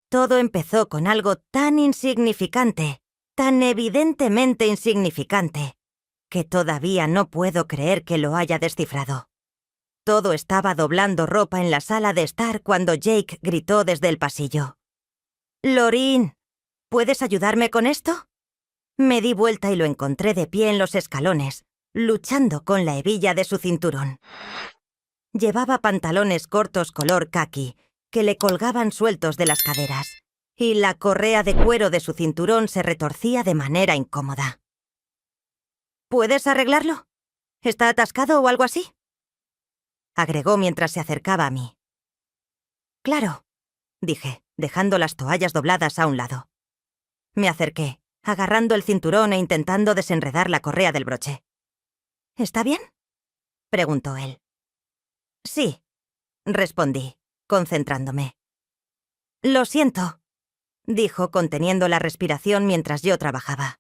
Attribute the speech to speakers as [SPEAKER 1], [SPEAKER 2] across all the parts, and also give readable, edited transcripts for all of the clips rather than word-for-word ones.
[SPEAKER 1] Todo empezó con algo tan insignificante, tan evidentemente insignificante, que todavía no puedo creer que lo haya descifrado. Todo estaba doblando ropa en la sala de estar cuando Jake gritó desde el pasillo. «Lorin, ¿puedes ayudarme con esto?» Me di vuelta y lo encontré de pie en los escalones, luchando con la hebilla de su cinturón. Llevaba pantalones cortos color caqui, que le colgaban sueltos de las caderas, y la correa de cuero de su cinturón se retorcía de manera incómoda. «¿Puedes arreglarlo? ¿Está atascado o algo así?», agregó mientras se acercaba a mí. «Claro», dije, dejando las toallas dobladas a un lado. Me acerqué, agarrando el cinturón e intentando desenredar la correa del broche. «¿Está bien?», preguntó él. «Sí», respondí, concentrándome. «Lo siento», dijo conteniendo la respiración mientras yo trabajaba.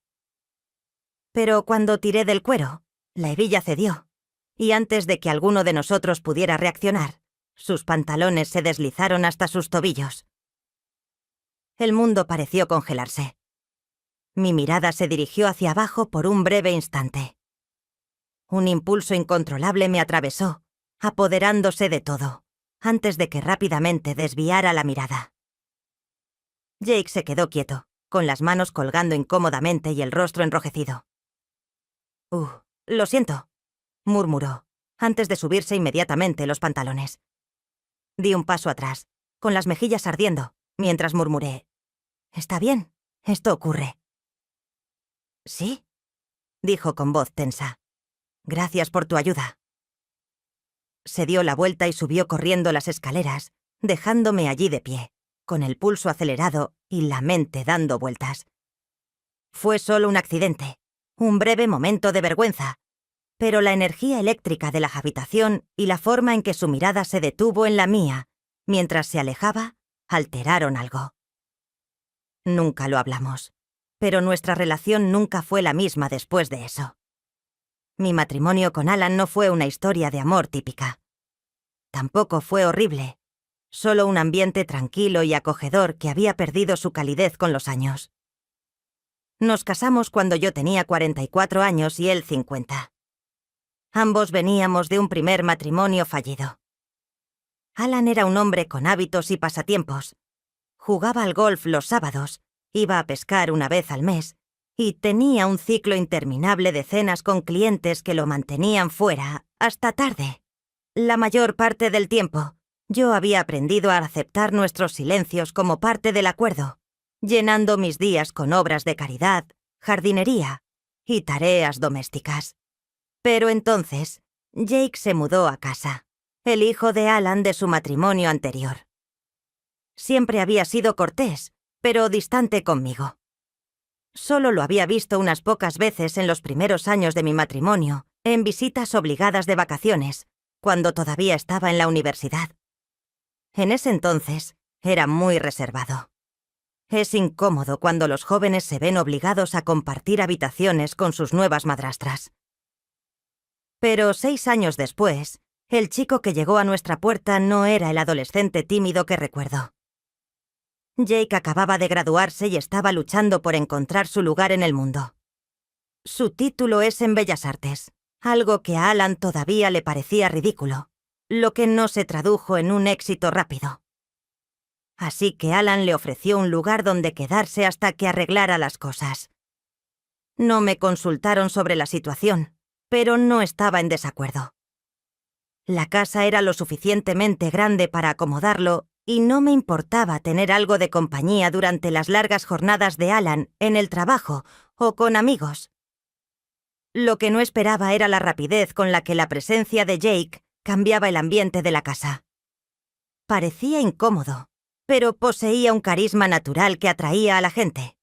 [SPEAKER 1] Pero cuando tiré del cuero, la hebilla cedió, y antes de que alguno de nosotros pudiera reaccionar, sus pantalones se deslizaron hasta sus tobillos. El mundo pareció congelarse. Mi mirada se dirigió hacia abajo por un breve instante. Un impulso incontrolable me atravesó, apoderándose de todo, antes de que rápidamente desviara la mirada. Jake se quedó quieto, con las manos colgando incómodamente y el rostro enrojecido. Lo siento», murmuró, antes de subirse inmediatamente los pantalones. Di un paso atrás, con las mejillas ardiendo, mientras murmuré: «Está bien, esto ocurre». «¿Sí?», dijo con voz tensa. «Gracias por tu ayuda». Se dio la vuelta y subió corriendo las escaleras, dejándome allí de pie, con el pulso acelerado y la mente dando vueltas. Fue solo un accidente, un breve momento de vergüenza, pero la energía eléctrica de la habitación y la forma en que su mirada se detuvo en la mía mientras se alejaba alteraron algo. Nunca lo hablamos, pero nuestra relación nunca fue la misma después de eso. Mi matrimonio con Alan no fue una historia de amor típica. Tampoco fue horrible, solo un ambiente tranquilo y acogedor que había perdido su calidez con los años. Nos casamos cuando yo tenía 44 años y él 50. Ambos veníamos de un primer matrimonio fallido. Alan era un hombre con hábitos y pasatiempos. Jugaba al golf los sábados, iba a pescar una vez al mes, y tenía un ciclo interminable de cenas con clientes que lo mantenían fuera hasta tarde. La mayor parte del tiempo, yo había aprendido a aceptar nuestros silencios como parte del acuerdo, llenando mis días con obras de caridad, jardinería y tareas domésticas. Pero entonces, Jake se mudó a casa, el hijo de Alan de su matrimonio anterior. Siempre había sido cortés, pero distante conmigo. Solo lo había visto unas pocas veces en los primeros años de mi matrimonio, en visitas obligadas de vacaciones, cuando todavía estaba en la universidad. En ese entonces, era muy reservado. Es incómodo cuando los jóvenes se ven obligados a compartir habitaciones con sus nuevas madrastras. Pero 6 años después, el chico que llegó a nuestra puerta no era el adolescente tímido que recuerdo. Jake acababa de graduarse y estaba luchando por encontrar su lugar en el mundo. Su título es en Bellas Artes, algo que a Alan todavía le parecía ridículo, lo que no se tradujo en un éxito rápido. Así que Alan le ofreció un lugar donde quedarse hasta que arreglara las cosas. No me consultaron sobre la situación, pero no estaba en desacuerdo. La casa era lo suficientemente grande para acomodarlo y no me importaba tener algo de compañía durante las largas jornadas de Alan en el trabajo o con amigos. Lo que no esperaba era la rapidez con la que la presencia de Jake cambiaba el ambiente de la casa. Parecía incómodo, pero poseía un carisma natural que atraía a la gente.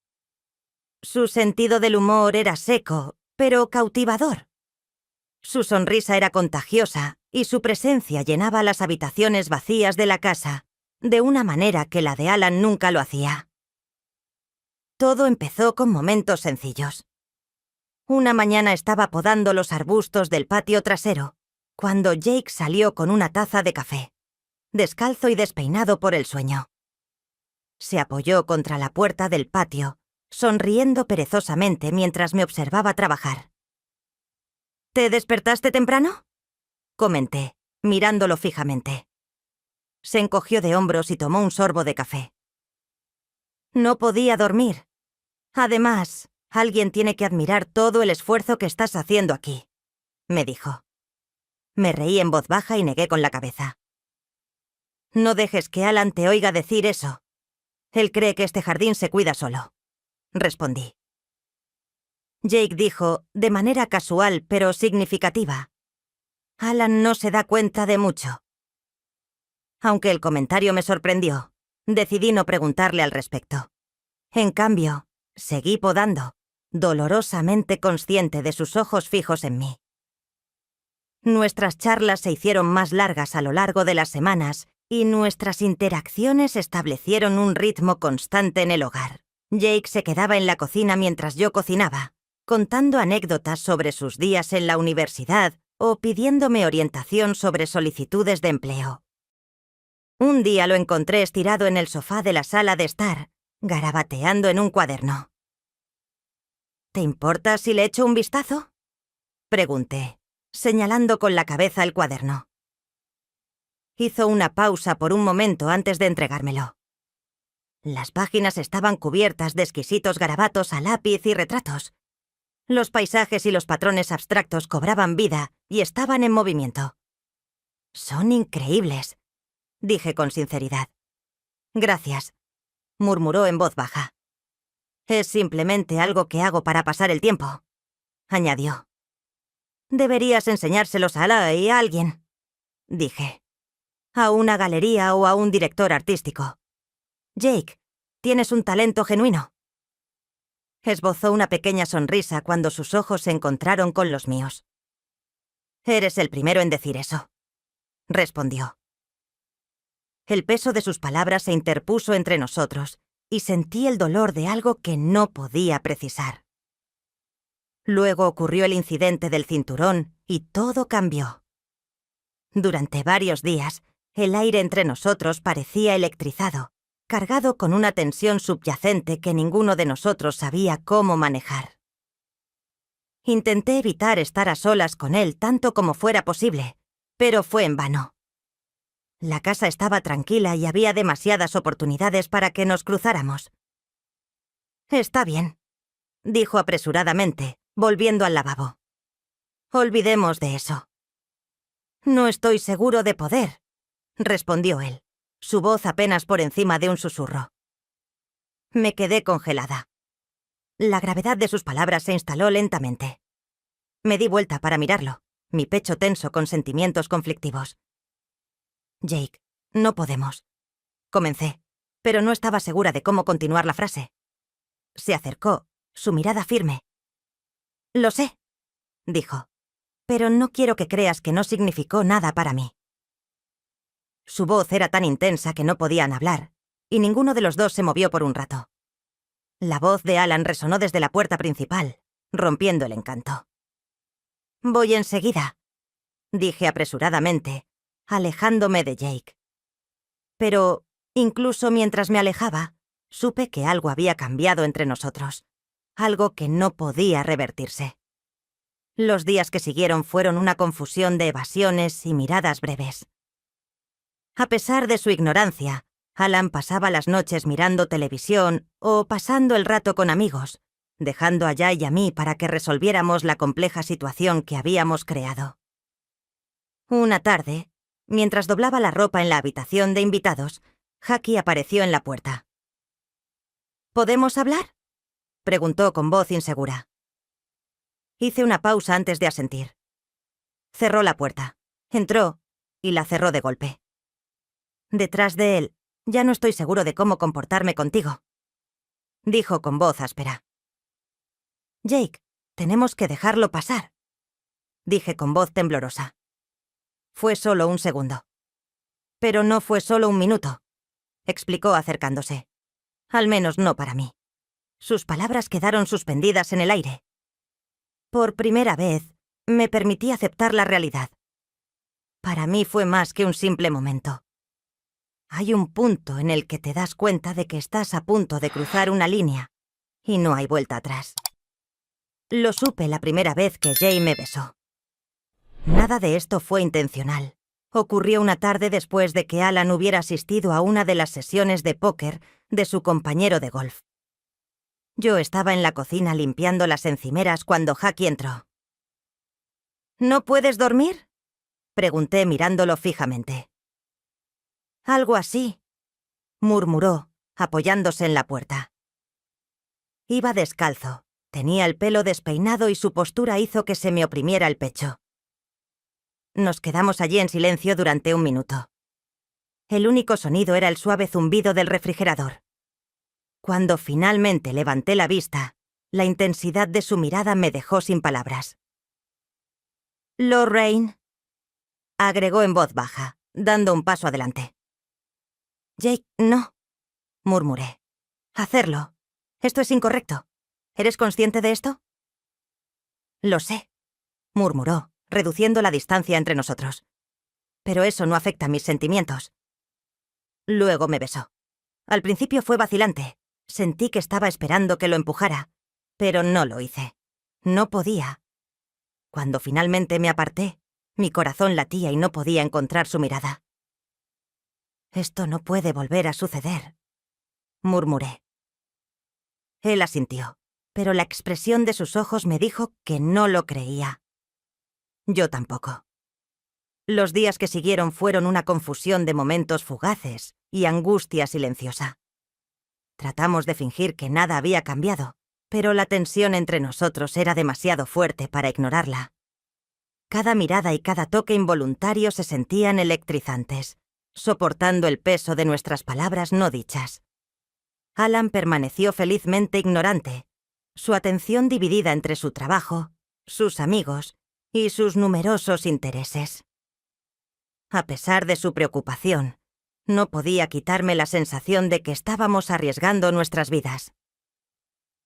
[SPEAKER 1] Su sentido del humor era seco, pero cautivador. Su sonrisa era contagiosa y su presencia llenaba las habitaciones vacías de la casa de una manera que la de Alan nunca lo hacía. Todo empezó con momentos sencillos. Una mañana estaba podando los arbustos del patio trasero, cuando Jake salió con una taza de café, descalzo y despeinado por el sueño. Se apoyó contra la puerta del patio, sonriendo perezosamente mientras me observaba trabajar. ¿Te despertaste temprano?, comenté, mirándolo fijamente. Se encogió de hombros y tomó un sorbo de café. No podía dormir. Además, alguien tiene que admirar todo el esfuerzo que estás haciendo aquí, me dijo. Me reí en voz baja y negué con la cabeza. No dejes que Alan te oiga decir eso. Él cree que este jardín se cuida solo, respondí. Jake dijo, de manera casual pero significativa: Alan no se da cuenta de mucho. Aunque el comentario me sorprendió, decidí no preguntarle al respecto. En cambio, seguí podando, dolorosamente consciente de sus ojos fijos en mí. Nuestras charlas se hicieron más largas a lo largo de las semanas y nuestras interacciones establecieron un ritmo constante en el hogar. Jake se quedaba en la cocina mientras yo cocinaba, contando anécdotas sobre sus días en la universidad o pidiéndome orientación sobre solicitudes de empleo. Un día lo encontré estirado en el sofá de la sala de estar, garabateando en un cuaderno. ¿Te importa si le echo un vistazo?, pregunté, señalando con la cabeza el cuaderno. Hizo una pausa por un momento antes de entregármelo. Las páginas estaban cubiertas de exquisitos garabatos a lápiz y retratos. Los paisajes y los patrones abstractos cobraban vida y estaban en movimiento. «Son increíbles», dije con sinceridad. «Gracias», murmuró en voz baja. «Es simplemente algo que hago para pasar el tiempo», añadió. «Deberías enseñárselos a Ala y a alguien», dije. «A una galería o a un director artístico. Jake, tienes un talento genuino». Esbozó una pequeña sonrisa cuando sus ojos se encontraron con los míos. «Eres el primero en decir eso», respondió. El peso de sus palabras se interpuso entre nosotros y sentí el dolor de algo que no podía precisar. Luego ocurrió el incidente del cinturón y todo cambió. Durante varios días, el aire entre nosotros parecía electrizado, cargado con una tensión subyacente que ninguno de nosotros sabía cómo manejar. Intenté evitar estar a solas con él tanto como fuera posible, pero fue en vano. La casa estaba tranquila y había demasiadas oportunidades para que nos cruzáramos. «Está bien», dijo apresuradamente, volviendo al lavabo. «Olvidemos de eso». «No estoy seguro de poder», respondió él, su voz apenas por encima de un susurro. Me quedé congelada. La gravedad de sus palabras se instaló lentamente. Me di vuelta para mirarlo, mi pecho tenso con sentimientos conflictivos. «Jake, no podemos», comencé, pero no estaba segura de cómo continuar la frase. Se acercó, su mirada firme. «Lo sé», dijo, «pero no quiero que creas que no significó nada para mí». Su voz era tan intensa que no podían hablar, y ninguno de los dos se movió por un rato. La voz de Alan resonó desde la puerta principal, rompiendo el encanto. «Voy enseguida», dije apresuradamente, alejándome de Jake. Pero, incluso mientras me alejaba, supe que algo había cambiado entre nosotros, algo que no podía revertirse. Los días que siguieron fueron una confusión de evasiones y miradas breves. A pesar de su ignorancia, Alan pasaba las noches mirando televisión o pasando el rato con amigos, dejando a Jay y a mí para que resolviéramos la compleja situación que habíamos creado. Una tarde, mientras doblaba la ropa en la habitación de invitados, Jackie apareció en la puerta. «¿Podemos hablar?», preguntó con voz insegura. Hice una pausa antes de asentir. Cerró la puerta, entró y la cerró de golpe. Detrás de él, «Ya no estoy seguro de cómo comportarme contigo», dijo con voz áspera. «Jake, tenemos que dejarlo pasar», dije con voz temblorosa. Fue solo un segundo. «Pero no fue solo un minuto», explicó acercándose. «Al menos no para mí». Sus palabras quedaron suspendidas en el aire. Por primera vez, me permití aceptar la realidad. Para mí fue más que un simple momento. Hay un punto en el que te das cuenta de que estás a punto de cruzar una línea y no hay vuelta atrás. Lo supe la primera vez que Jay me besó. Nada de esto fue intencional. Ocurrió una tarde después de que Alan hubiera asistido a una de las sesiones de póker de su compañero de golf. Yo estaba en la cocina limpiando las encimeras cuando Jackie entró. ¿No puedes dormir?, pregunté mirándolo fijamente. Algo así, murmuró, apoyándose en la puerta. Iba descalzo, tenía el pelo despeinado y su postura hizo que se me oprimiera el pecho. Nos quedamos allí en silencio durante un minuto. El único sonido era el suave zumbido del refrigerador. Cuando finalmente levanté la vista, la intensidad de su mirada me dejó sin palabras. «Lorraine», agregó en voz baja, dando un paso adelante. «Jake, no», murmuré. «Hacerlo. Esto es incorrecto. ¿Eres consciente de esto?» «Lo sé», murmuró, reduciendo la distancia entre nosotros. «Pero eso no afecta mis sentimientos». Luego me besó. Al principio fue vacilante. Sentí que estaba esperando que lo empujara, pero no lo hice. No podía. Cuando finalmente me aparté, mi corazón latía y no podía encontrar su mirada. «Esto no puede volver a suceder», murmuré. Él asintió, pero la expresión de sus ojos me dijo que no lo creía. Yo tampoco. Los días que siguieron fueron una confusión de momentos fugaces y angustia silenciosa. Tratamos de fingir que nada había cambiado, pero la tensión entre nosotros era demasiado fuerte para ignorarla. Cada mirada y cada toque involuntario se sentían electrizantes, soportando el peso de nuestras palabras no dichas. Alan permaneció felizmente ignorante, su atención dividida entre su trabajo, sus amigos y sus numerosos intereses. A pesar de su preocupación, no podía quitarme la sensación de que estábamos arriesgando nuestras vidas.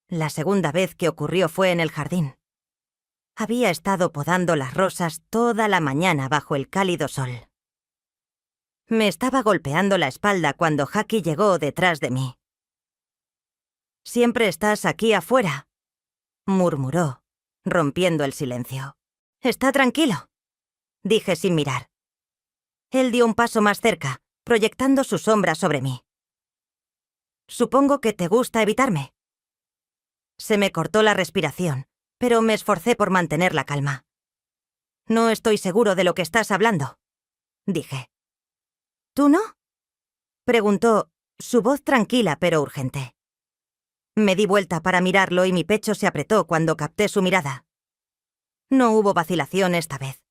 [SPEAKER 1] La segunda vez que ocurrió fue en el jardín. Había estado podando las rosas toda la mañana bajo el cálido sol. Me estaba golpeando la espalda cuando Jackie llegó detrás de mí. «Siempre estás aquí afuera», murmuró, rompiendo el silencio. «Está tranquilo», dije sin mirar. Él dio un paso más cerca, proyectando su sombra sobre mí. «Supongo que te gusta evitarme». Se me cortó la respiración, pero me esforcé por mantener la calma. «No estoy seguro de lo que estás hablando», dije. «¿Tú no?», preguntó, su voz tranquila pero urgente. Me di vuelta para mirarlo y mi pecho se apretó cuando capté su mirada. No hubo vacilación esta vez.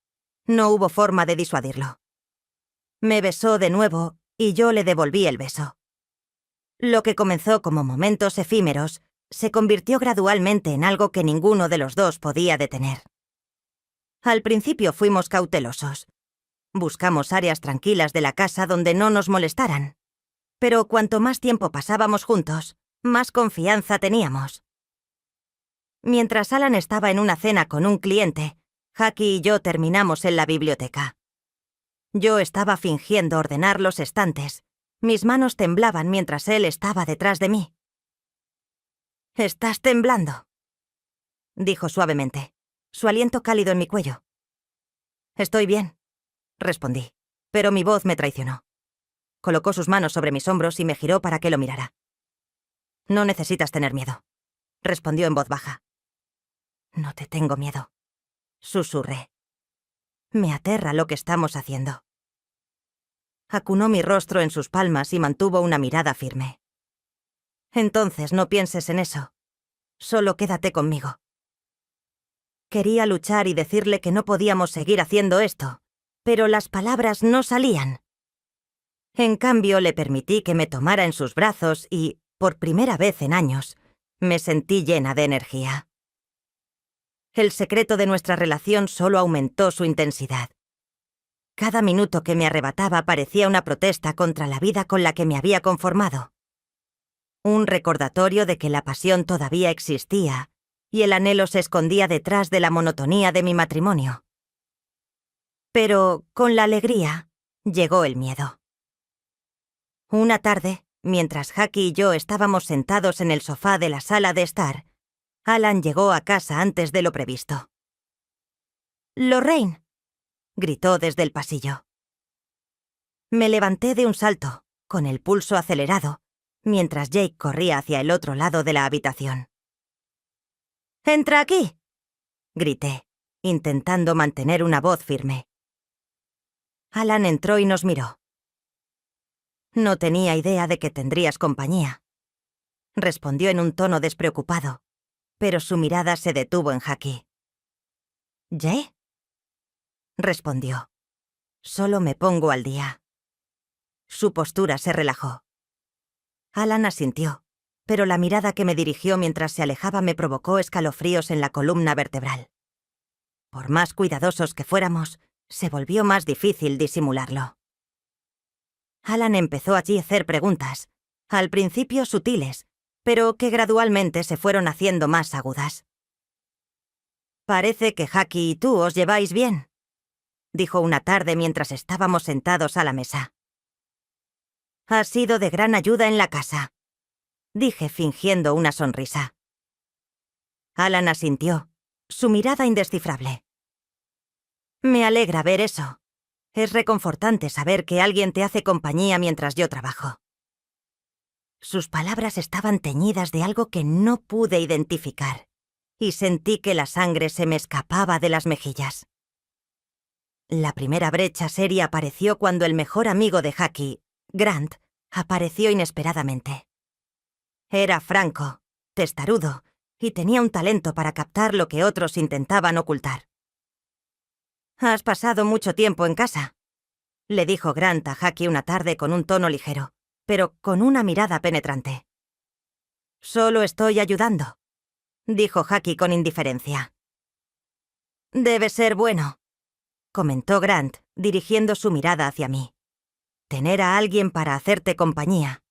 [SPEAKER 1] No hubo forma de disuadirlo. Me besó de nuevo y yo le devolví el beso. Lo que comenzó como momentos efímeros se convirtió gradualmente en algo que ninguno de los dos podía detener. Al principio fuimos cautelosos. Buscamos áreas tranquilas de la casa donde no nos molestaran. Pero cuanto más tiempo pasábamos juntos, más confianza teníamos. Mientras Alan estaba en una cena con un cliente, Jackie y yo terminamos en la biblioteca. Yo estaba fingiendo ordenar los estantes. Mis manos temblaban mientras él estaba detrás de mí. «Estás temblando», dijo suavemente, su aliento cálido en mi cuello. «Estoy bien», respondí, pero mi voz me traicionó. Colocó sus manos sobre mis hombros y me giró para que lo mirara. «No necesitas tener miedo», respondió en voz baja. «No te tengo miedo», susurré. «Me aterra lo que estamos haciendo». Acunó mi rostro en sus palmas y mantuvo una mirada firme. «Entonces no pienses en eso. Solo quédate conmigo». Quería luchar y decirle que no podíamos seguir haciendo esto, pero las palabras no salían. En cambio, le permití que me tomara en sus brazos y, por primera vez en años, me sentí llena de energía. El secreto de nuestra relación solo aumentó su intensidad. Cada minuto que me arrebataba parecía una protesta contra la vida con la que me había conformado. Un recordatorio de que la pasión todavía existía y el anhelo se escondía detrás de la monotonía de mi matrimonio. Pero, con la alegría, llegó el miedo. Una tarde, mientras Jackie y yo estábamos sentados en el sofá de la sala de estar, Alan llegó a casa antes de lo previsto. «¡Lorraine!», gritó desde el pasillo. Me levanté de un salto, con el pulso acelerado, mientras Jake corría hacia el otro lado de la habitación. «¡Entra aquí!», grité, intentando mantener una voz firme. Alan entró y nos miró. «No tenía idea de que tendrías compañía», respondió en un tono despreocupado, pero su mirada se detuvo en Jackie. «¿Jay?», respondió. «Solo me pongo al día». Su postura se relajó. Alan asintió, pero la mirada que me dirigió mientras se alejaba me provocó escalofríos en la columna vertebral. Por más cuidadosos que fuéramos, se volvió más difícil disimularlo. Alan empezó allí a hacer preguntas, al principio sutiles, pero que gradualmente se fueron haciendo más agudas. «Parece que Jackie y tú os lleváis bien», dijo una tarde mientras estábamos sentados a la mesa. «Ha sido de gran ayuda en la casa», dije fingiendo una sonrisa. Alan asintió, su mirada indescifrable. «Me alegra ver eso. Es reconfortante saber que alguien te hace compañía mientras yo trabajo». Sus palabras estaban teñidas de algo que no pude identificar, y sentí que la sangre se me escapaba de las mejillas. La primera brecha seria apareció cuando el mejor amigo de Jackie, Grant, apareció inesperadamente. Era franco, testarudo, y tenía un talento para captar lo que otros intentaban ocultar. «Has pasado mucho tiempo en casa», le dijo Grant a Jackie una tarde con un tono ligero, pero con una mirada penetrante. «Solo estoy ayudando», dijo Jackie con indiferencia. «Debe ser bueno», comentó Grant, dirigiendo su mirada hacia mí. «Tener a alguien para hacerte compañía».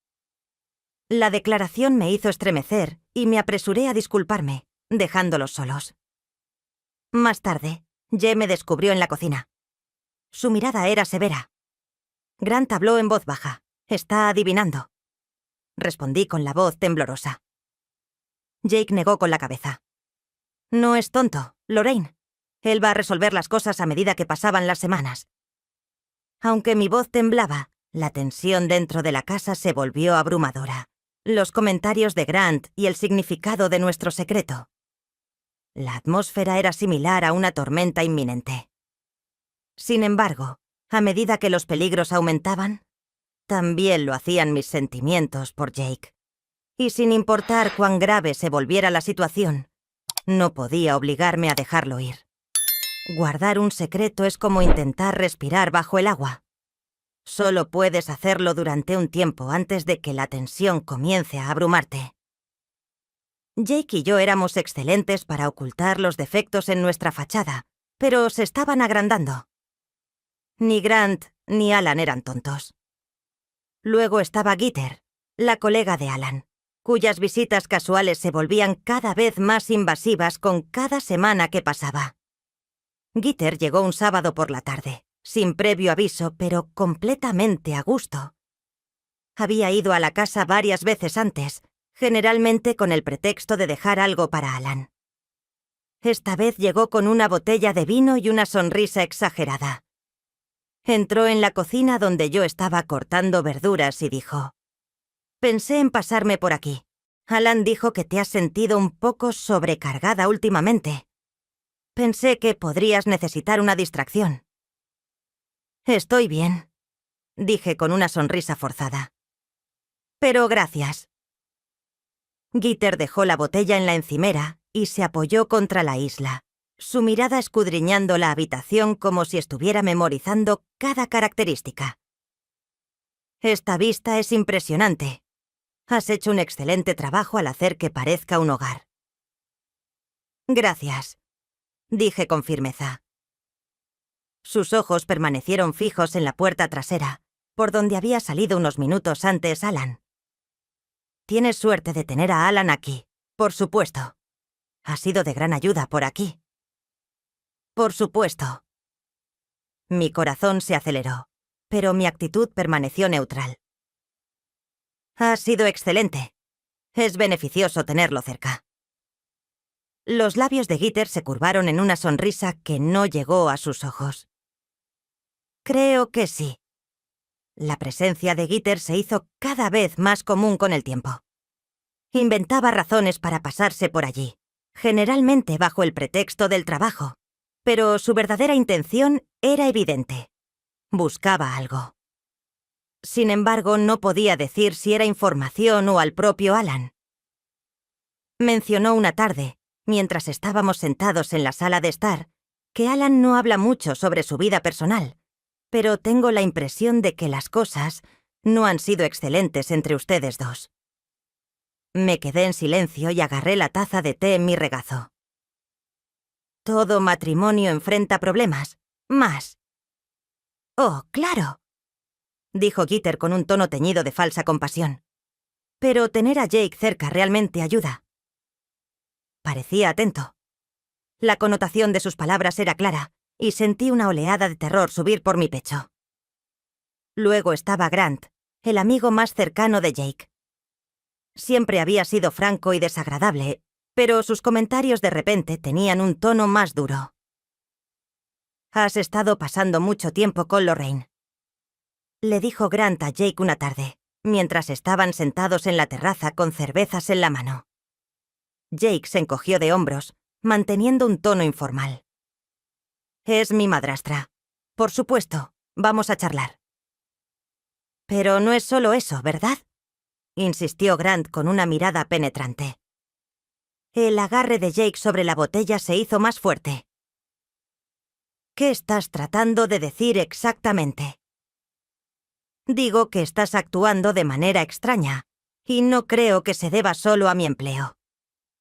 [SPEAKER 1] La declaración me hizo estremecer y me apresuré a disculparme, dejándolos solos. Más tarde, Jay me descubrió en la cocina. Su mirada era severa. Grant habló en voz baja. «Está adivinando», respondí con la voz temblorosa. Jake negó con la cabeza. «No es tonto, Lorraine. Él va a resolver las cosas a medida que pasaban las semanas». Aunque mi voz temblaba, la tensión dentro de la casa se volvió abrumadora. Los comentarios de Grant y el significado de nuestro secreto. La atmósfera era similar a una tormenta inminente. Sin embargo, a medida que los peligros aumentaban, también lo hacían mis sentimientos por Jake. Y sin importar cuán grave se volviera la situación, no podía obligarme a dejarlo ir. Guardar un secreto es como intentar respirar bajo el agua. Solo puedes hacerlo durante un tiempo antes de que la tensión comience a abrumarte. Jake y yo éramos excelentes para ocultar los defectos en nuestra fachada, pero se estaban agrandando. Ni Grant ni Alan eran tontos. Luego estaba Gitter, la colega de Alan, cuyas visitas casuales se volvían cada vez más invasivas con cada semana que pasaba. Gitter llegó un sábado por la tarde, sin previo aviso, pero completamente a gusto. Había ido a la casa varias veces antes, generalmente con el pretexto de dejar algo para Alan. Esta vez llegó con una botella de vino y una sonrisa exagerada. Entró en la cocina donde yo estaba cortando verduras y dijo: «Pensé en pasarme por aquí. Alan dijo que te has sentido un poco sobrecargada últimamente. Pensé que podrías necesitar una distracción». «Estoy bien», dije con una sonrisa forzada. «Pero gracias». Gitter dejó la botella en la encimera y se apoyó contra la isla, su mirada escudriñando la habitación como si estuviera memorizando cada característica. «Esta vista es impresionante. Has hecho un excelente trabajo al hacer que parezca un hogar». «Gracias», dije con firmeza. Sus ojos permanecieron fijos en la puerta trasera, por donde había salido unos minutos antes Alan. «Tienes suerte de tener a Alan aquí, por supuesto. Ha sido de gran ayuda por aquí». «Por supuesto». Mi corazón se aceleró, pero mi actitud permaneció neutral. Ha sido excelente. Es beneficioso tenerlo cerca. Los labios de Gitter se curvaron en una sonrisa que no llegó a sus ojos. Creo que sí. La presencia de Gitter se hizo cada vez más común con el tiempo. Inventaba razones para pasarse por allí, generalmente bajo el pretexto del trabajo, pero su verdadera intención era evidente. Buscaba algo. Sin embargo, no podía decir si era información o al propio Alan. Mencionó una tarde, mientras estábamos sentados en la sala de estar, que Alan no habla mucho sobre su vida personal, pero tengo la impresión de que las cosas no han sido excelentes entre ustedes dos. Me quedé en silencio y agarré la taza de té en mi regazo. Todo matrimonio enfrenta problemas. Más. Oh, claro, dijo Gitter con un tono teñido de falsa compasión. Pero tener a Jake cerca realmente ayuda. Parecía atento. La connotación de sus palabras era clara, y sentí una oleada de terror subir por mi pecho. Luego estaba Grant, el amigo más cercano de Jake. Siempre había sido franco y desagradable, pero sus comentarios de repente tenían un tono más duro. «Has estado pasando mucho tiempo con Lorraine», le dijo Grant a Jake una tarde, mientras estaban sentados en la terraza con cervezas en la mano. Jake se encogió de hombros, manteniendo un tono informal. «Es mi madrastra. Por supuesto, vamos a charlar». «Pero no es solo eso, ¿verdad?», insistió Grant con una mirada penetrante. El agarre de Jake sobre la botella se hizo más fuerte. «¿Qué estás tratando de decir exactamente?» «Digo que estás actuando de manera extraña, y no creo que se deba solo a mi empleo.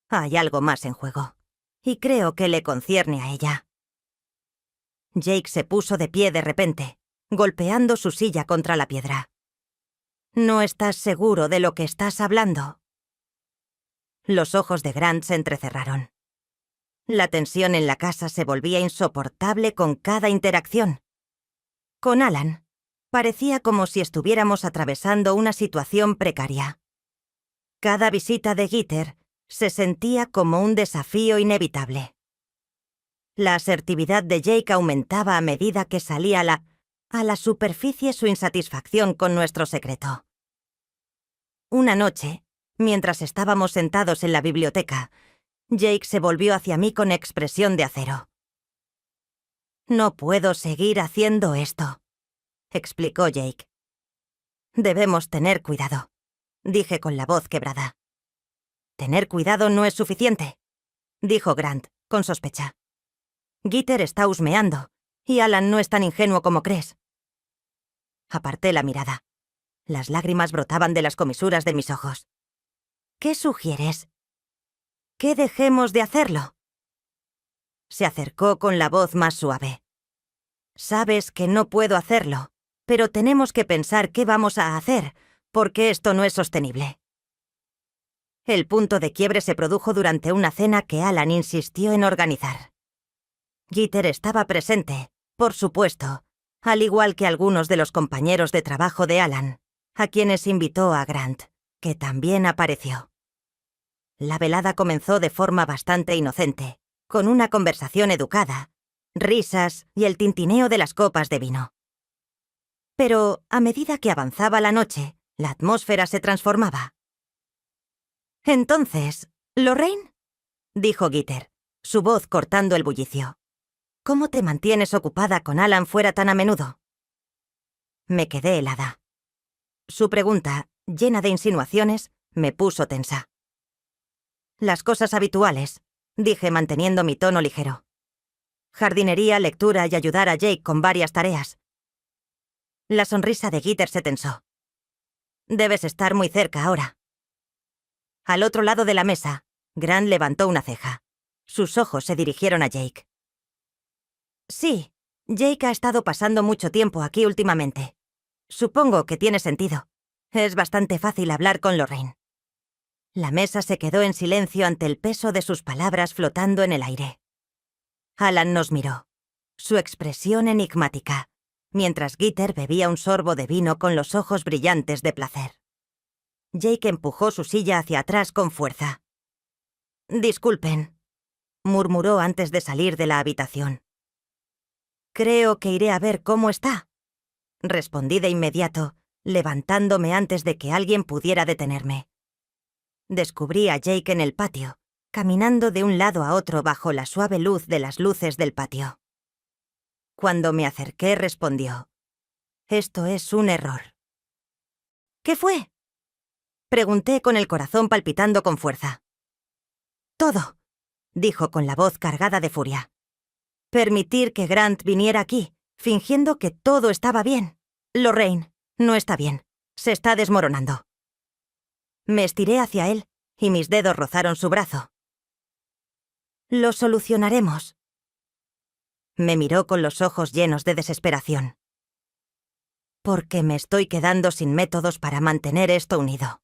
[SPEAKER 1] Hay algo más en juego, y creo que le concierne a ella». Jake se puso de pie de repente, golpeando su silla contra la piedra. «¿No estás seguro de lo que estás hablando?» Los ojos de Grant se entrecerraron. La tensión en la casa se volvía insoportable con cada interacción. Con Alan, parecía como si estuviéramos atravesando una situación precaria. Cada visita de Gitter se sentía como un desafío inevitable. La asertividad de Jake aumentaba a medida que salía a la superficie su insatisfacción con nuestro secreto. Una noche, mientras estábamos sentados en la biblioteca, Jake se volvió hacia mí con expresión de acero. «No puedo seguir haciendo esto», explicó Jake. «Debemos tener cuidado», dije con la voz quebrada. «Tener cuidado no es suficiente», dijo Grant, con sospecha. «Gitter está husmeando, y Alan no es tan ingenuo como crees». Aparté la mirada. Las lágrimas brotaban de las comisuras de mis ojos. «¿Qué sugieres?» «Que dejemos de hacerlo». Se acercó con la voz más suave. «Sabes que no puedo hacerlo, pero tenemos que pensar qué vamos a hacer, porque esto no es sostenible». El punto de quiebre se produjo durante una cena que Alan insistió en organizar. Gitter estaba presente, por supuesto, al igual que algunos de los compañeros de trabajo de Alan, a quienes invitó a Grant, que también apareció. La velada comenzó de forma bastante inocente, con una conversación educada, risas y el tintineo de las copas de vino. Pero, a medida que avanzaba la noche, la atmósfera se transformaba. «Entonces, ¿Lorraine?», dijo Gitter, su voz cortando el bullicio. «¿Cómo te mantienes ocupada con Alan fuera tan a menudo?» Me quedé helada. Su pregunta, llena de insinuaciones, me puso tensa. «Las cosas habituales», dije manteniendo mi tono ligero. «Jardinería, lectura y ayudar a Jake con varias tareas». La sonrisa de Gitter se tensó. «Debes estar muy cerca ahora». Al otro lado de la mesa, Grant levantó una ceja. Sus ojos se dirigieron a Jake. «Sí, Jake ha estado pasando mucho tiempo aquí últimamente. Supongo que tiene sentido. Es bastante fácil hablar con Lorraine». La mesa se quedó en silencio ante el peso de sus palabras flotando en el aire. Alan nos miró, su expresión enigmática, mientras Gitter bebía un sorbo de vino con los ojos brillantes de placer. Jake empujó su silla hacia atrás con fuerza. «Disculpen», murmuró antes de salir de la habitación. «Creo que iré a ver cómo está», respondí de inmediato, levantándome antes de que alguien pudiera detenerme. Descubrí a Jake en el patio, caminando de un lado a otro bajo la suave luz de las luces del patio. Cuando me acerqué, respondió: «Esto es un error». «¿Qué fue?», pregunté con el corazón palpitando con fuerza. «Todo», dijo con la voz cargada de furia. «Permitir que Grant viniera aquí, fingiendo que todo estaba bien. Lorraine, no está bien. Se está desmoronando». Me estiré hacia él y mis dedos rozaron su brazo. «Lo solucionaremos». Me miró con los ojos llenos de desesperación. «Porque me estoy quedando sin métodos para mantener esto unido».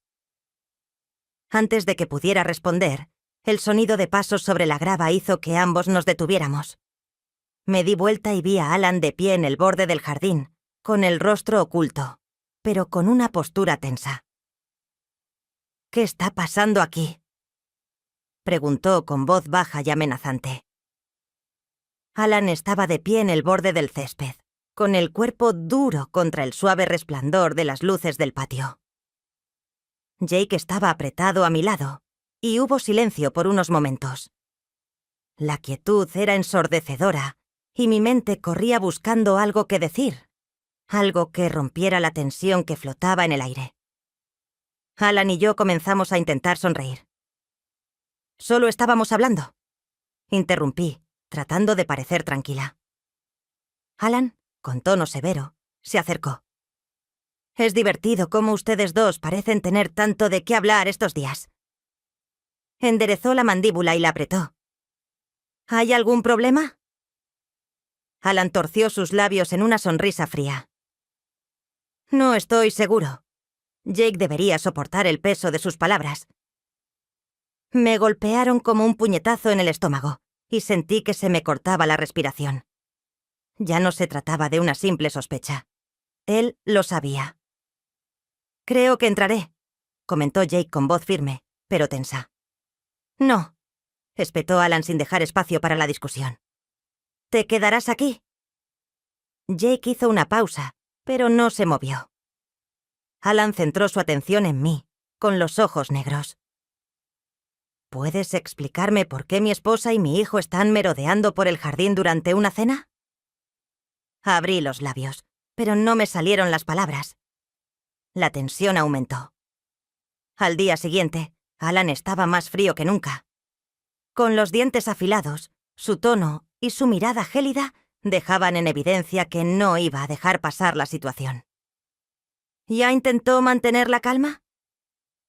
[SPEAKER 1] Antes de que pudiera responder, el sonido de pasos sobre la grava hizo que ambos nos detuviéramos. Me di vuelta y vi a Alan de pie en el borde del jardín, con el rostro oculto, pero con una postura tensa. «¿Qué está pasando aquí?», preguntó con voz baja y amenazante. Alan estaba de pie en el borde del césped, con el cuerpo duro contra el suave resplandor de las luces del patio. Jake estaba apretado a mi lado, y hubo silencio por unos momentos. La quietud era ensordecedora, y mi mente corría buscando algo que decir, algo que rompiera la tensión que flotaba en el aire. Alan y yo comenzamos a intentar sonreír. «Solo estábamos hablando», interrumpí, tratando de parecer tranquila. Alan, con tono severo, se acercó. «Es divertido cómo ustedes dos parecen tener tanto de qué hablar estos días». Enderezó la mandíbula y la apretó. «¿Hay algún problema?». Alan torció sus labios en una sonrisa fría. «No estoy seguro. Jake debería soportar el peso de sus palabras». Me golpearon como un puñetazo en el estómago y sentí que se me cortaba la respiración. Ya no se trataba de una simple sospecha. Él lo sabía. «Creo que entraré», comentó Jake con voz firme, pero tensa. «No», espetó Alan sin dejar espacio para la discusión. «¿Te quedarás aquí?». Jake hizo una pausa, pero no se movió. Alan centró su atención en mí, con los ojos negros. «¿Puedes explicarme por qué mi esposa y mi hijo están merodeando por el jardín durante una cena?». Abrí los labios, pero no me salieron las palabras. La tensión aumentó. Al día siguiente, Alan estaba más frío que nunca. Con los dientes afilados, su tono y su mirada gélida dejaban en evidencia que no iba a dejar pasar la situación. ¿Ya intentó mantener la calma?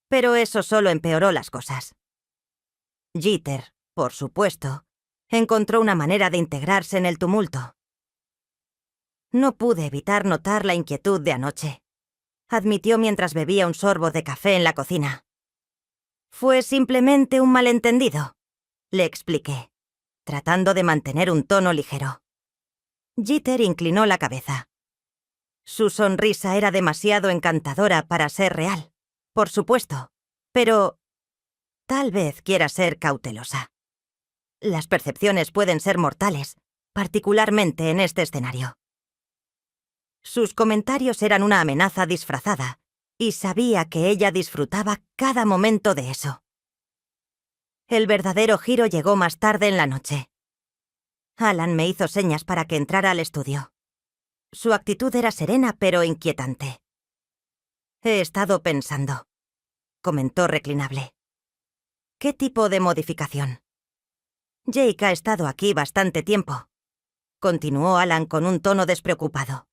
[SPEAKER 1] Pero eso solo empeoró las cosas. Jeter, por supuesto, encontró una manera de integrarse en el tumulto. «No pude evitar notar la inquietud de anoche», admitió mientras bebía un sorbo de café en la cocina. «Fue simplemente un malentendido», le expliqué, tratando de mantener un tono ligero. Jeter inclinó la cabeza. Su sonrisa era demasiado encantadora para ser real, por supuesto, pero tal vez quiera ser cautelosa. Las percepciones pueden ser mortales, particularmente en este escenario. Sus comentarios eran una amenaza disfrazada, y sabía que ella disfrutaba cada momento de eso. El verdadero giro llegó más tarde en la noche. Alan me hizo señas para que entrara al estudio. Su actitud era serena pero inquietante. «He estado pensando», comentó reclinable. «¿Qué tipo de modificación?». «Jake ha estado aquí bastante tiempo», continuó Alan con un tono despreocupado.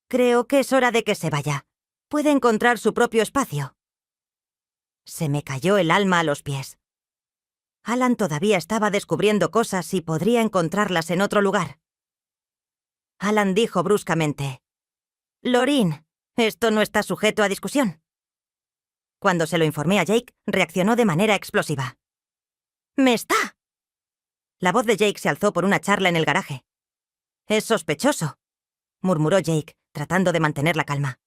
[SPEAKER 1] «Creo que es hora de que se vaya. Puede encontrar su propio espacio». Se me cayó el alma a los pies. Alan todavía estaba descubriendo cosas y podría encontrarlas en otro lugar. Alan dijo bruscamente: «Lorraine, esto no está sujeto a discusión». Cuando se lo informé a Jake, reaccionó de manera explosiva. «¡Me está!». La voz de Jake se alzó por una charla en el garaje. «Es sospechoso», murmuró Jake, tratando de mantener la calma.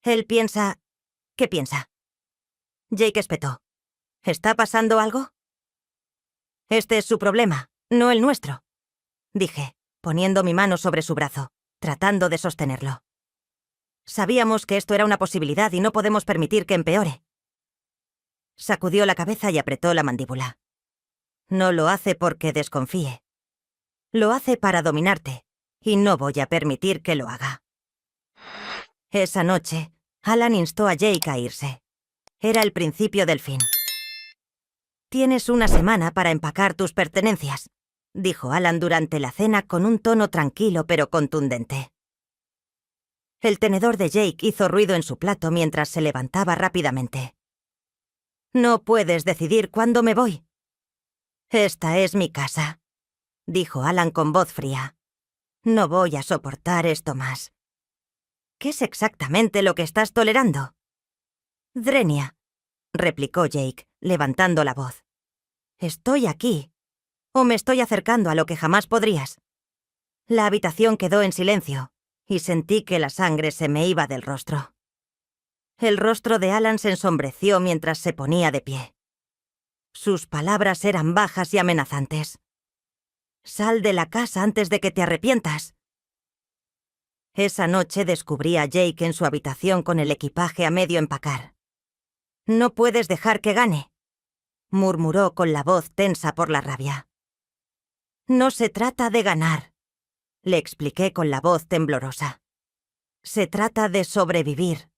[SPEAKER 1] «Él piensa...» «¿Qué piensa?». Jake espetó. ¿Está pasando algo? Este es su problema, no el nuestro, dije, poniendo mi mano sobre su brazo, tratando de sostenerlo. Sabíamos que esto era una posibilidad y no podemos permitir que empeore. Sacudió la cabeza y apretó la mandíbula. No lo hace porque desconfíe. Lo hace para dominarte, y no voy a permitir que lo haga. Esa noche, Alan instó a Jake a irse. Era el principio del fin. Tienes una semana para empacar tus pertenencias, dijo Alan durante la cena con un tono tranquilo pero contundente. El tenedor de Jake hizo ruido en su plato mientras se levantaba rápidamente. No puedes decidir cuándo me voy. Esta es mi casa, dijo Alan con voz fría. No voy a soportar esto más. ¿Qué es exactamente lo que estás tolerando? Drenia, replicó Jake, levantando la voz. Estoy aquí. ¿O me estoy acercando a lo que jamás podrías? La habitación quedó en silencio, y sentí que la sangre se me iba del rostro. El rostro de Alan se ensombreció mientras se ponía de pie. Sus palabras eran bajas y amenazantes. Sal de la casa antes de que te arrepientas. Esa noche descubrí a Jake en su habitación con el equipaje a medio empacar. No puedes dejar que gane, murmuró con la voz tensa por la rabia. No se trata de ganar, le expliqué con la voz temblorosa. Se trata de sobrevivir.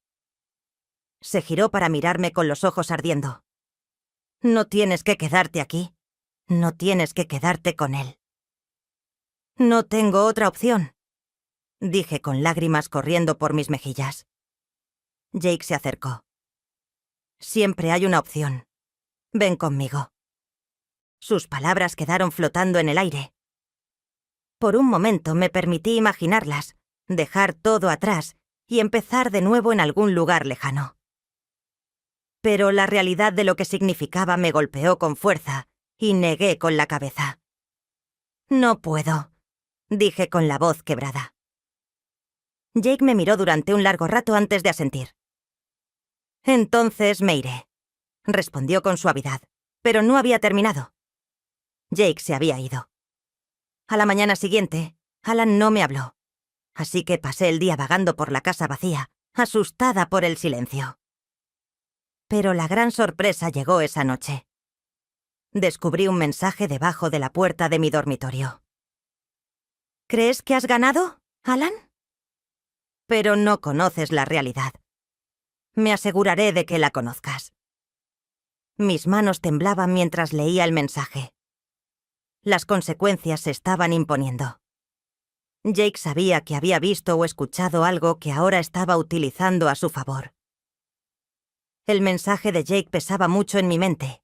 [SPEAKER 1] Se giró para mirarme con los ojos ardiendo. No tienes que quedarte aquí. No tienes que quedarte con él. No tengo otra opción, dije con lágrimas corriendo por mis mejillas. Jake se acercó. Siempre hay una opción. Ven conmigo. Sus palabras quedaron flotando en el aire. Por un momento me permití imaginarlas, dejar todo atrás y empezar de nuevo en algún lugar lejano. Pero la realidad de lo que significaba me golpeó con fuerza y negué con la cabeza. No puedo, dije con la voz quebrada. Jake me miró durante un largo rato antes de asentir. Entonces me iré, respondió con suavidad, pero no había terminado. Jake se había ido. A la mañana siguiente, Alan no me habló, así que pasé el día vagando por la casa vacía, asustada por el silencio. Pero la gran sorpresa llegó esa noche. Descubrí un mensaje debajo de la puerta de mi dormitorio. ¿Crees que has ganado, Alan? Pero no conoces la realidad. Me aseguraré de que la conozcas. Mis manos temblaban mientras leía el mensaje. Las consecuencias se estaban imponiendo. Jake sabía que había visto o escuchado algo que ahora estaba utilizando a su favor. El mensaje de Jake pesaba mucho en mi mente.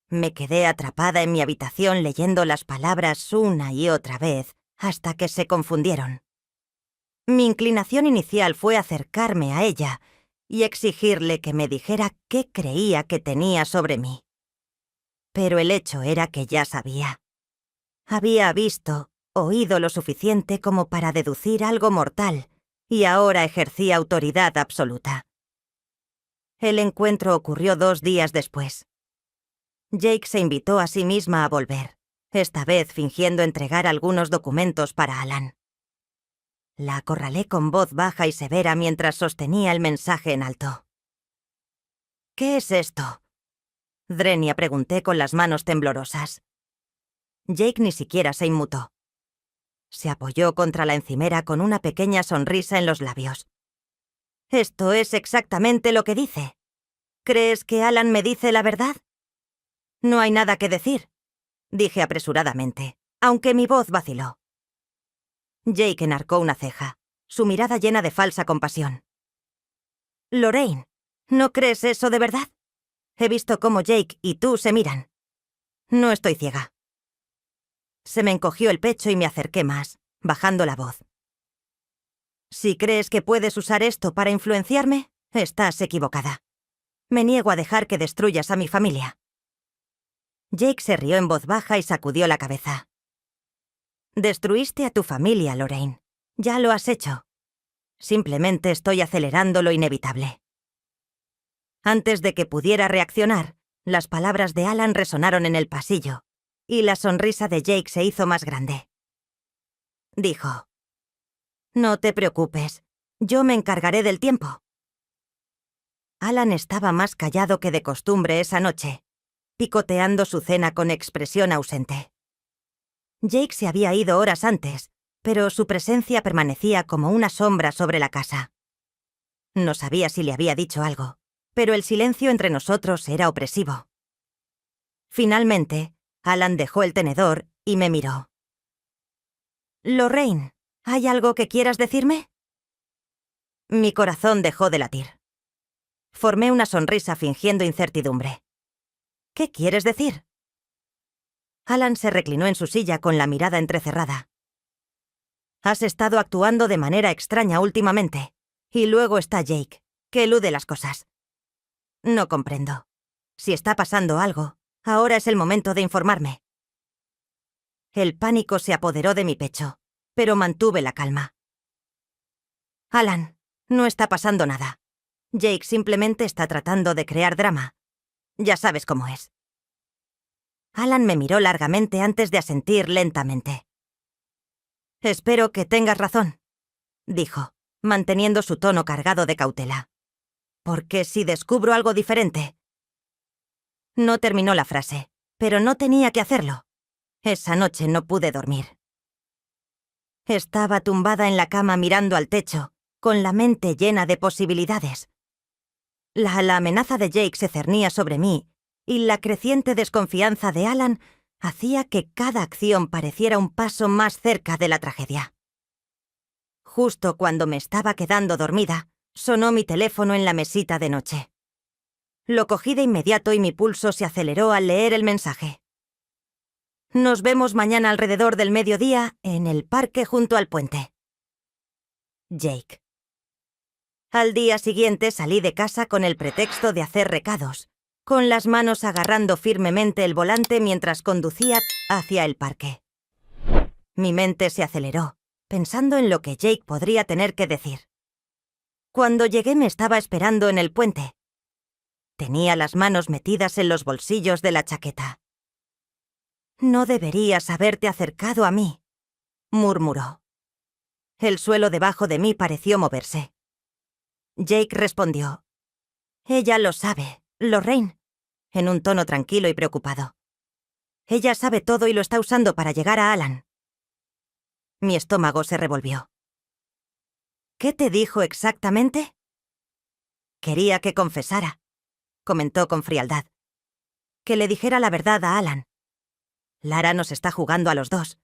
[SPEAKER 1] Me quedé atrapada en mi habitación leyendo las palabras una y otra vez hasta que se confundieron. Mi inclinación inicial fue acercarme a ella y exigirle que me dijera qué creía que tenía sobre mí. Pero el hecho era que ya sabía. Había visto, oído lo suficiente como para deducir algo mortal, y ahora ejercía autoridad absoluta. El encuentro ocurrió 2 días después. Jake se invitó a sí misma a volver, esta vez fingiendo entregar algunos documentos para Alan. La acorralé con voz baja y severa mientras sostenía el mensaje en alto. ¿Qué es esto? Drenia, pregunté con las manos temblorosas. Jake ni siquiera se inmutó. Se apoyó contra la encimera con una pequeña sonrisa en los labios. Esto es exactamente lo que dice. ¿Crees que Alan me dice la verdad? No hay nada que decir, dije apresuradamente, aunque mi voz vaciló. Jake enarcó una ceja, su mirada llena de falsa compasión. Lorraine, ¿no crees eso de verdad? He visto cómo Jake y tú se miran. No estoy ciega. Se me encogió el pecho y me acerqué más, bajando la voz. Si crees que puedes usar esto para influenciarme, estás equivocada. Me niego a dejar que destruyas a mi familia. Jake se rió en voz baja y sacudió la cabeza. Destruiste a tu familia, Lorraine. Ya lo has hecho. Simplemente estoy acelerando lo inevitable. Antes de que pudiera reaccionar, las palabras de Alan resonaron en el pasillo, y la sonrisa de Jake se hizo más grande. Dijo: «No te preocupes, yo me encargaré del tiempo». Alan estaba más callado que de costumbre esa noche, picoteando su cena con expresión ausente. Jake se había ido horas antes, pero su presencia permanecía como una sombra sobre la casa. No sabía si le había dicho algo, pero el silencio entre nosotros era opresivo. Finalmente, Alan dejó el tenedor y me miró. «Lorraine, ¿hay algo que quieras decirme?» Mi corazón dejó de latir. Formé una sonrisa fingiendo incertidumbre. «¿Qué quieres decir?» Alan se reclinó en su silla con la mirada entrecerrada. «Has estado actuando de manera extraña últimamente. Y luego está Jake, que elude las cosas. No comprendo. Si está pasando algo, ahora es el momento de informarme». El pánico se apoderó de mi pecho, pero mantuve la calma. «Alan, no está pasando nada. Jake simplemente está tratando de crear drama. Ya sabes cómo es». Alan me miró largamente antes de asentir lentamente. «Espero que tengas razón», dijo, manteniendo su tono cargado de cautela. «Porque si descubro algo diferente...». No terminó la frase, pero no tenía que hacerlo. Esa noche no pude dormir. Estaba tumbada en la cama mirando al techo, con la mente llena de posibilidades. La amenaza de Jake se cernía sobre mí, y la creciente desconfianza de Alan hacía que cada acción pareciera un paso más cerca de la tragedia. Justo cuando me estaba quedando dormida, sonó mi teléfono en la mesita de noche. Lo cogí de inmediato y mi pulso se aceleró al leer el mensaje. «Nos vemos mañana alrededor del mediodía en el parque junto al puente. Jake». Al día siguiente salí de casa con el pretexto de hacer recados, con las manos agarrando firmemente el volante mientras conducía hacia el parque. Mi mente se aceleró, pensando en lo que Jake podría tener que decir. Cuando llegué me estaba esperando en el puente. Tenía las manos metidas en los bolsillos de la chaqueta. «No deberías haberte acercado a mí», murmuró. El suelo debajo de mí pareció moverse. Jake respondió: «Ella lo sabe, Lorraine», en un tono tranquilo y preocupado. «Ella sabe todo y lo está usando para llegar a Alan». Mi estómago se revolvió. «¿Qué te dijo exactamente?» «Quería que confesara», comentó con frialdad. «Que le dijera la verdad a Alan. Lara nos está jugando a los dos.